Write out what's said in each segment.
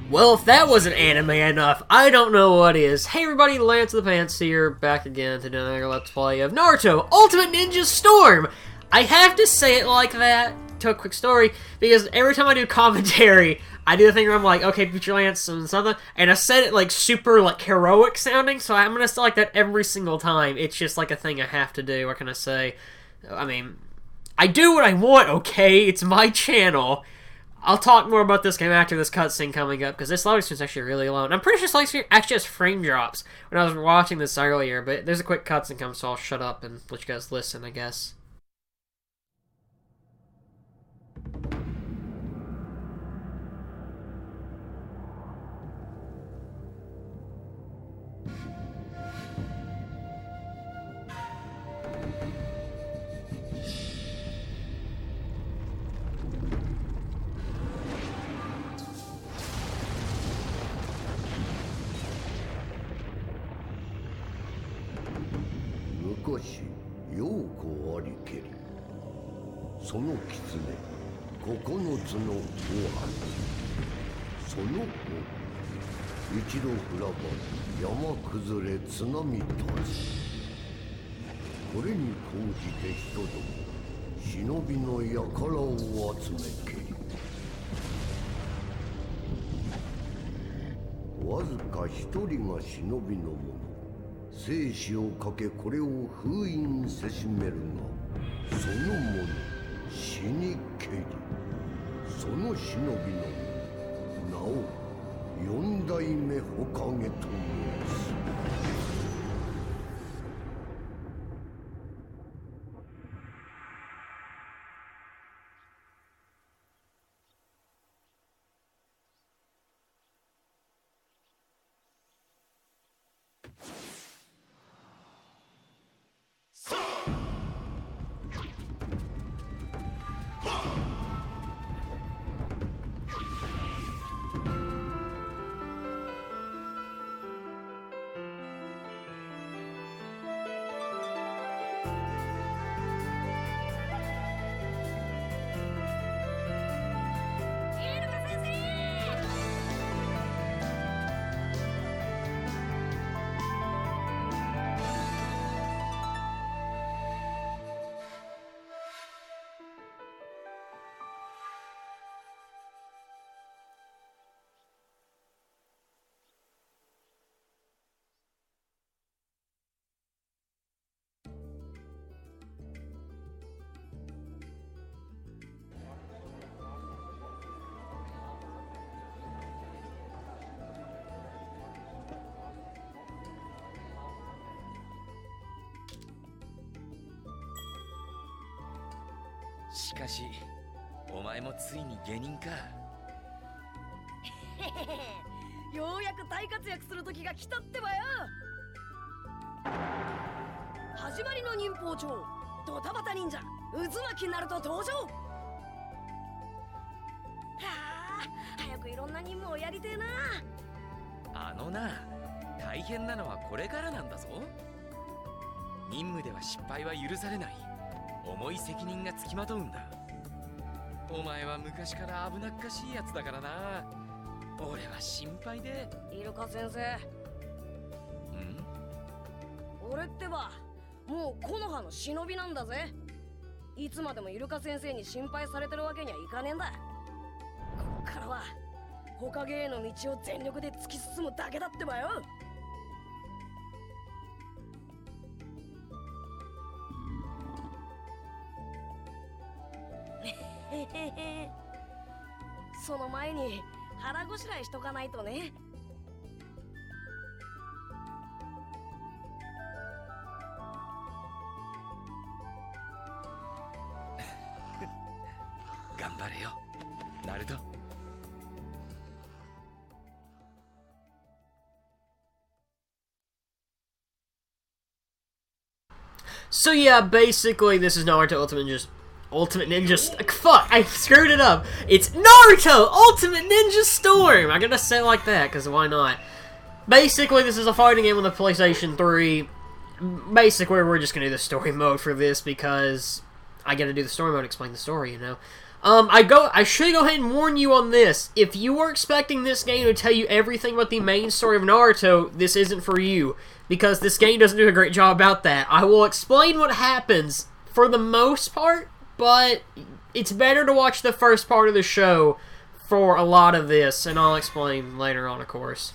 Well, if that wasn't anime enough, I don't know what is. Hey everybody, Lance of the Pants here, back again to do another Let's Play of Naruto Ultimate Ninja Storm! I have to say it like that, to a quick story, because every time I do commentary, I do the thing where I'm like, okay, future Lance and something, and I said it like super like heroic sounding, so I'm gonna say like that every single time. It's just like a thing I have to do. What can I say? I mean, I do what I want, okay? It's my channel. I'll talk more about this game after this cutscene coming up, because this loading screen is actually really low. And I'm pretty sure this loading screen actually has frame drops when I was watching this earlier, but there's a quick cutscene coming, so I'll shut up and let you guys listen, I guess. 昔陽子ありけりその狐9つのご飯その後一度降らば山崩れ津波立つこれに講じて人ども忍びの輩を集めけりわずか一人が忍びの者生死をかけこれを封印せしめるがその者死にけりその忍びの名を四代目ほかげと申すしかし、お前もついに下人か。ようやく大活躍する時が来たってばよ。始まりの忍法帳、ドタバタ忍者、渦巻きナルト登場。はあ、早くいろんな任務をやりてえな。あのな、大変なのはこれからなんだぞ。任務では失敗は許されない。重い責任がつきまとうんだ。お前は昔から危なっかしいやつだからな。俺は心配で。イルカ先生。ん？俺ってばもう木の葉の忍びなんだぜ。いつまでもイルカ先生に心配されてるわけにはいかねえんだ。こっからは火影への道を全力で突き進むだけだってばよ。その前に腹ごしらえしとかないとね。頑張れよ、ナルト。So yeah, basically this is Naruto Ultimate Ninja fuck, I screwed it up. It's Naruto Ultimate Ninja Storm! I'm gonna say it like that, because why not? Basically, this is a fighting game on the PlayStation 3. Basically, we're just gonna do the story mode for this, because I gotta do the story mode, explain the story, you know? I should go ahead and warn you on this. If you are expecting this game to tell you everything about the main story of Naruto, this isn't for you. Because this game doesn't do a great job about that. I will explain what happens for the most part, but it's better to watch the first part of the show for a lot of this, and I'll explain later on, of course.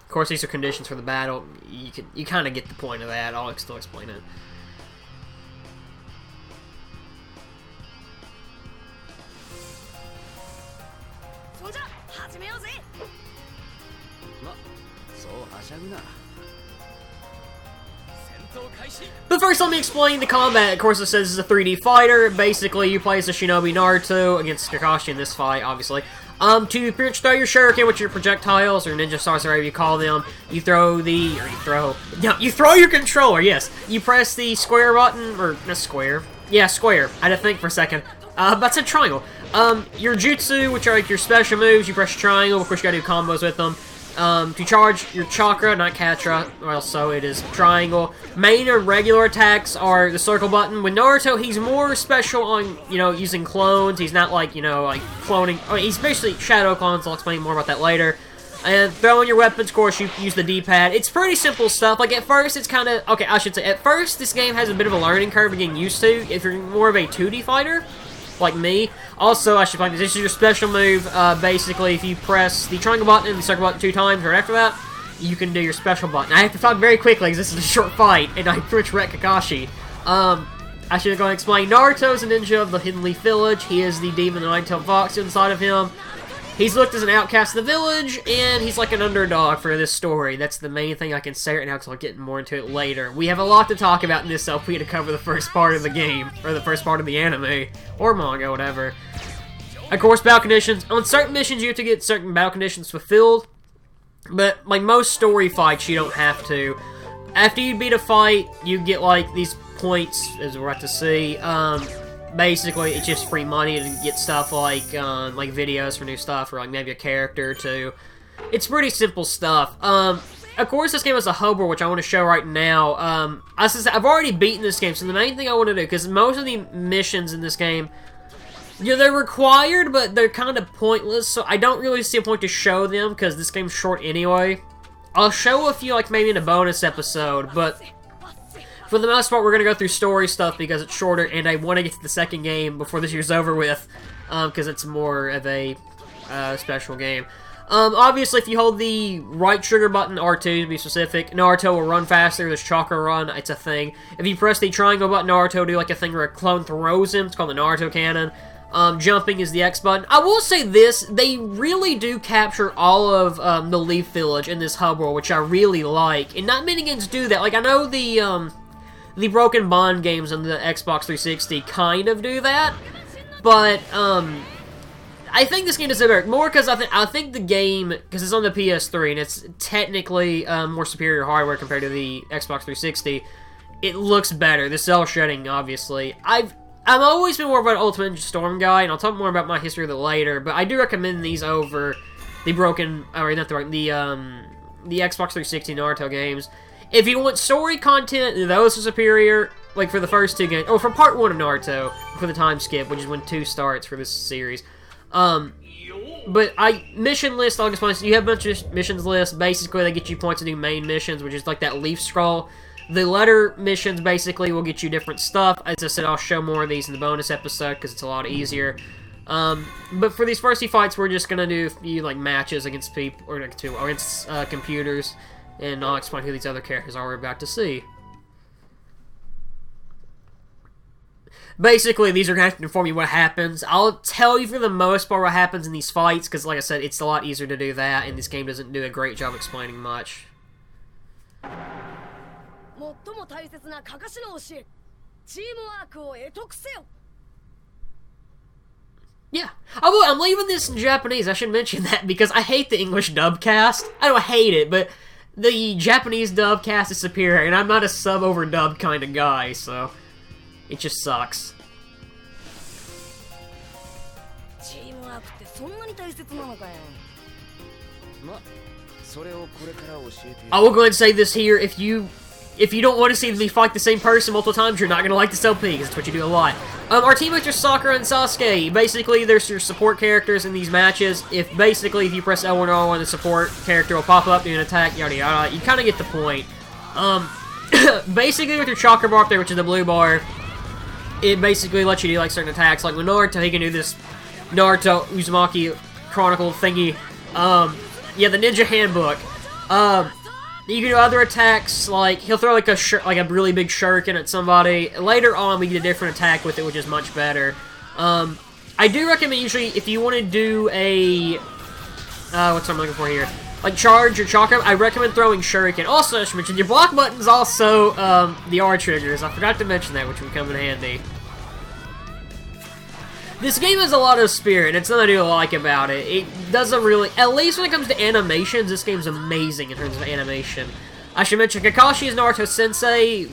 Of course, these are conditions for the battle. You kind of get the point of that. I'll still explain it. But first, let me explain the combat. Of course, it says it's a 3D fighter. Basically, you play as the Shinobi Naruto against Kakashi in this fight, obviously. To pretty much throw your shuriken with your projectiles, or ninja stars, whatever you call them. You throw your controller, yes. You press the square button, or, not square. Yeah, square. I had to think for a second. That's a triangle. Your jutsu, which are like your special moves, you press triangle, of course you gotta do combos with them. To charge your chakra, not katra, well, so it is triangle. Main or regular attacks are the circle button. With Naruto, he's more special on, using clones. He's not like, like cloning. I mean, he's basically shadow clones. I'll explain more about that later. And throwing your weapons, of course, you use the D-pad. It's pretty simple stuff. Like, at first, it's kind of... Okay, I should say, at first, this game has a bit of a learning curve to getting used to. If you're more of a 2D fighter, like me. Also, I should point this is your special move. Basically, if you press the triangle button and the circle button 2 times right after that, you can do your special button. I have to talk very quickly because this is a short fight, and I pretty much wrecked Kakashi. I should go and explain. Naruto is a ninja of the Hidden Leaf Village. He is the demon, the nine-tailed fox inside of him. He's looked as an outcast of the village, and he's like an underdog for this story. That's the main thing I can say right now, because I'll get more into it later. We have a lot to talk about in this LP to cover the first part of the game, or the first part of the anime, or manga, whatever. Of course, battle conditions. On certain missions, you have to get certain battle conditions fulfilled, but like most story fights, you don't have to. After you beat a fight, you get like these points, as we're about to see. Basically, it's just free money to get stuff like videos for new stuff, or like maybe a character or two. It's pretty simple stuff. Of course, this game has a hub world, which I want to show right now. I've already beaten this game, so the main thing I want to do, because most of the missions in this game, they're required, but they're kind of pointless, so I don't really see a point to show them, because this game's short anyway. I'll show a few, like, maybe in a bonus episode, but for the most part, we're going to go through story stuff because it's shorter, and I want to get to the second game before this year's over with, because it's more of a special game. Obviously, if you hold the right trigger button, R2 to be specific, Naruto will run faster. There's chakra run, it's a thing. If you press the triangle button, Naruto will do like a thing where a clone throws him. It's called the Naruto cannon. Jumping is the X button. I will say this, they really do capture all of the Leaf Village in this hub world, which I really like. And not many games do that. Like, I know the Broken Bond games on the Xbox 360 kind of do that, but I think this game does it better. More because I think the game, because it's on the PS3 and it's technically more superior hardware compared to the Xbox 360, it looks better. The cell shading, obviously. I've always been more of an Ultimate Ninja Storm guy, and I'll talk more about my history of it later, but I do recommend these over the the Xbox 360 Naruto games. If you want story content, those are superior, like for the first 2 games, or for part 1 of Naruto, for the time skip, which is when 2 starts for this series. But mission list, I'll explain. You have a bunch of missions lists. Basically, they get you points to do main missions, which is like that leaf scroll. The letter missions basically will get you different stuff. As I said, I'll show more of these in the bonus episode because it's a lot easier. But for these first 2 fights, we're just gonna do a few like matches against people, or against computers, and I'll explain who these other characters are we're about to see. Basically, these are going to inform you what happens. I'll tell you for the most part what happens in these fights, because like I said, it's a lot easier to do that, and this game doesn't do a great job explaining much. Yeah. I'm leaving this in Japanese. I should mention that, because I hate the English dub cast. I don't hate it, but the Japanese dub cast is superior, and I'm not a sub-over-dub kind of guy, so it just sucks. I will go ahead and say this here, if you don't want to see me fight the same person multiple times, you're not going to like this LP, because it's what you do a lot. Our teammates are Sakura and Sasuke. Basically, there's your support characters in these matches. If you press L1 or R1, the support character will pop up, do an attack, yada yada. You kind of get the point. Basically, with your chakra bar up there, which is the blue bar, it basically lets you do like certain attacks. Like with Naruto, he can do this Naruto Uzumaki Chronicle thingy. Yeah, the Ninja Handbook. You can do other attacks, like he'll throw like a really big shuriken at somebody. Later on, we get a different attack with it, which is much better. I do recommend usually if you want to do a what's I'm looking for here, like charge or chakra. I recommend throwing shuriken. Also, I should mention your block buttons also the R triggers. I forgot to mention that, which would come in handy. This game has a lot of spirit. It's something I do like about it. It doesn't really, at least when it comes to animations, this game's amazing in terms of animation. I should mention Kakashi is Naruto Sensei.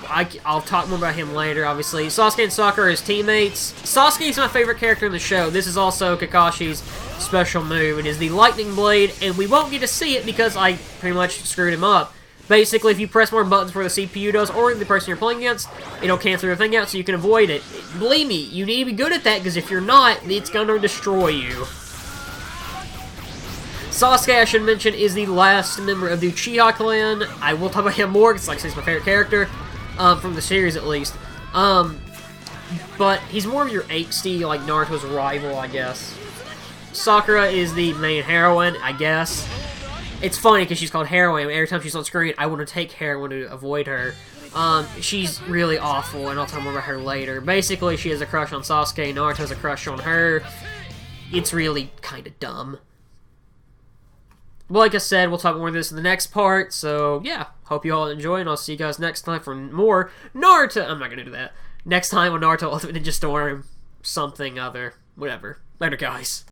I'll talk more about him later, obviously. Sasuke and Sakura are his teammates. Sasuke is my favorite character in the show. This is also Kakashi's special move. It is the Lightning Blade, and we won't get to see it because I pretty much screwed him up. Basically, if you press more buttons for the CPU does, or the person you're playing against, it'll cancel your thing out so you can avoid it. Believe me, you need to be good at that, because if you're not, it's going to destroy you. Sasuke, I should mention, is the last member of the Uchiha clan. I will talk about him more, because like I say, he's my favorite character, from the series at least. But he's more of your angsty, like Naruto's rival, I guess. Sakura is the main heroine, I guess. It's funny because she's called Heroine. Every time she's on screen, I want to take heroin to avoid her. She's really awful, and I'll tell more about her later. Basically, she has a crush on Sasuke. Naruto has a crush on her. It's really kind of dumb. But like I said, we'll talk more of this in the next part. So, yeah. Hope you all enjoy, and I'll see you guys next time for more Naruto. I'm not going to do that. Next time on Naruto Ultimate Ninja Storm. Something other. Whatever. Later, guys.